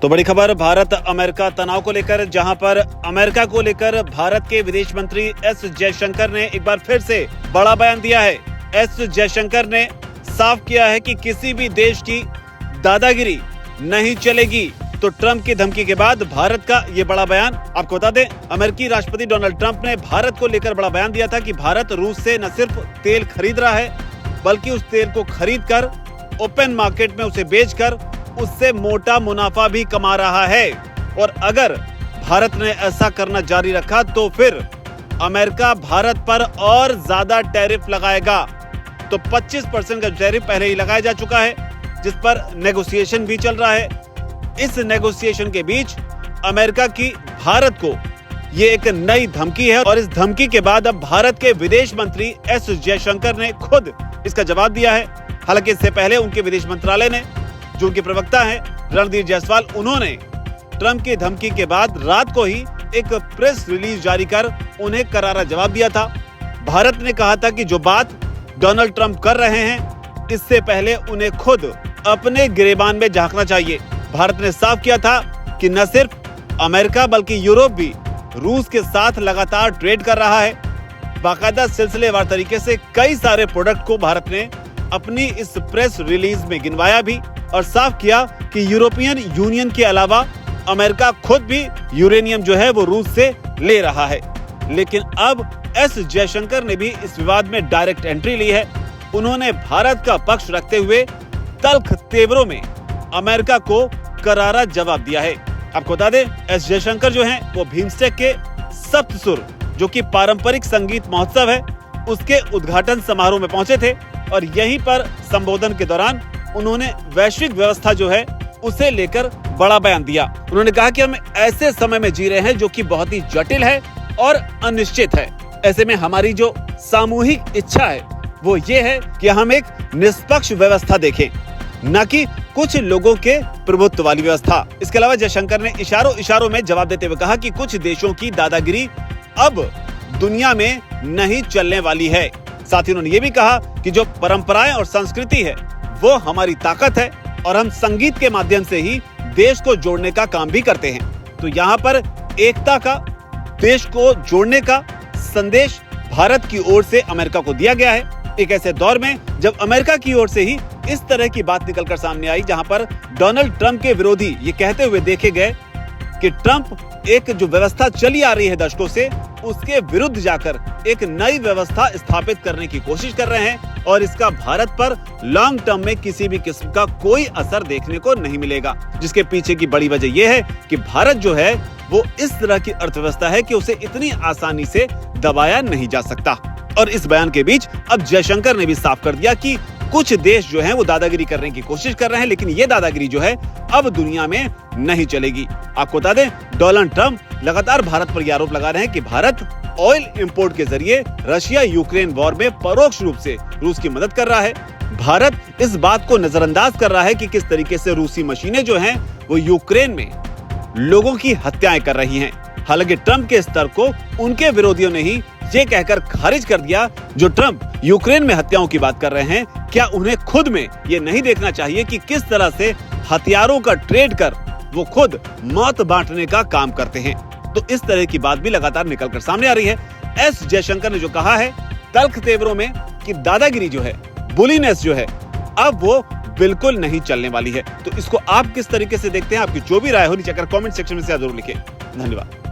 तो बड़ी खबर भारत अमेरिका तनाव को लेकर, जहां पर अमेरिका को लेकर भारत के विदेश मंत्री एस जयशंकर ने एक बार फिर से बड़ा बयान दिया है। एस जयशंकर ने साफ किया है कि किसी भी देश की दादागिरी नहीं चलेगी। तो ट्रंप की धमकी के बाद भारत का ये बड़ा बयान। आपको बता दें, अमेरिकी राष्ट्रपति डोनाल्ड ट्रंप ने भारत को लेकर बड़ा बयान दिया था कि भारत रूस से न सिर्फ तेल खरीद रहा है, बल्कि उस तेल को खरीद कर ओपन मार्केट में उसे बेचकर उससे मोटा मुनाफा भी कमा रहा है। और अगर भारत ने ऐसा करना जारी रखा तो फिर अमेरिका भारत पर और ज्यादा टैरिफ लगाएगा। तो 25% का टैरिफ पहले ही लगाया जा चुका है, जिस पर नेगोशिएशन भी चल रहा है। इस नेगोशिएशन के बीच अमेरिका की भारत को ये एक नई धमकी है, और इस धमकी के बाद अब भारत के विदेश मंत्री एस जयशंकर ने खुद इसका जवाब दिया है। हालांकि इससे पहले उनके विदेश मंत्रालय ने, जो उनके प्रवक्ता हैं रणधीर जायसवाल, उन्होंने ट्रंप की धमकी के बाद रात को ही एक प्रेस रिलीज जारी कर उन्हें करारा जवाब दिया था। भारत ने कहा था कि जो बात डोनाल्ड ट्रंप कर रहे हैं, इससे पहले उन्हें खुद अपने गिरेबान में झांकना चाहिए। भारत ने साफ किया था कि न सिर्फ अमेरिका बल्कि यूरोप भी रूस के साथ लगातार ट्रेड कर रहा है। बाकायदा सिलसिलेवार तरीके से कई सारे प्रोडक्ट को भारत ने अपनी इस प्रेस रिलीज में गिनवाया भी और साफ किया कि यूरोपियन यूनियन के अलावा अमेरिका खुद भी यूरेनियम जो है वो रूस से ले रहा है। लेकिन अब एस जयशंकर ने भी इस विवाद में डायरेक्ट एंट्री ली है। उन्होंने भारत का पक्ष रखते हुए तल्ख तेवरों में अमेरिका को करारा जवाब दिया है। आपको बता दें, एस जयशंकर जो हैं वो बिम्स्टेक के सप्तसुर, जो कि पारंपरिक संगीत महोत्सव है, उसके उद्घाटन समारोह में पहुंचे थे और यहीं पर संबोधन के दौरान उन्होंने वैश्विक व्यवस्था जो है उसे लेकर बड़ा बयान दिया। उन्होंने कहा कि हम ऐसे समय में जी रहे हैं जो कि बहुत ही जटिल है और अनिश्चित है। ऐसे में हमारी जो सामूहिक इच्छा है वो ये है कि हम एक निष्पक्ष व्यवस्था देखें, न कि कुछ लोगों के प्रभुत्व वाली व्यवस्था। इसके अलावा जयशंकर ने इशारों में जवाब देते हुए कहा कि कुछ देशों की दादागिरी अब दुनिया में नहीं चलने वाली है। साथ ही उन्होंने ये भी कहा कि जो परंपराएं और संस्कृति है वो हमारी ताकत है और हम संगीत के माध्यम से ही देश को जोड़ने का काम भी करते हैं। तो यहाँ पर एकता का, देश को जोड़ने का संदेश भारत की ओर से अमेरिका को दिया गया है। एक ऐसे दौर में जब अमेरिका की ओर से ही इस तरह की बात निकलकर सामने आई, जहां पर डोनाल्ड ट्रंप के विरोधी ये कहते हुए देखे गए कि ट्रंप एक जो व्यवस्था चली आ रही है दशकों से, उसके विरुद्ध जाकर एक नई व्यवस्था स्थापित करने की कोशिश कर रहे हैं और इसका भारत पर लॉन्ग टर्म में किसी भी किस्म का कोई असर देखने को नहीं मिलेगा। जिसके पीछे की बड़ी वजह यह है कि भारत जो है वो इस तरह की अर्थव्यवस्था है कि उसे इतनी आसानी से दबाया नहीं जा सकता। और इस बयान के बीच अब जयशंकर ने भी साफ कर दिया कि कुछ देश जो हैं वो दादागिरी करने की कोशिश कर रहे हैं, लेकिन ये दादागिरी जो है अब दुनिया में नहीं चलेगी। आपको बता दें, डोनाल्ड ट्रंप लगातार भारत पर यह आरोप लगा रहे हैं कि भारत ऑयल इंपोर्ट के जरिए रशिया यूक्रेन वॉर में परोक्ष रूप से रूस की मदद कर रहा है। भारत इस बात को नजरअंदाज कर रहा है कि किस तरीके से रूसी मशीनें जो हैं वो यूक्रेन में लोगों की हत्याएं कर रही हैं। हालांकि ट्रंप के स्तर को उनके विरोधियों ने ही ये कहकर खारिज कर दिया, जो ट्रंप यूक्रेन में हत्याओं की बात कर रहे हैं, क्या उन्हें खुद में ये नहीं देखना चाहिए कि किस तरह से हथियारों का ट्रेड कर वो खुद मौत बांटने का काम करते हैं। तो इस तरह की बात भी लगातार निकलकर सामने आ रही है। एस जयशंकर ने जो कहा है तल्ख तेवरों में कि दादागिरी जो है, बुलीनेस जो है, अब वो बिल्कुल नहीं चलने वाली है। तो इसको आप किस तरीके से देखते हैं? आपकी जो भी राय हो नीचे कमेंट सेक्शन में से जरूर लिखें। धन्यवाद।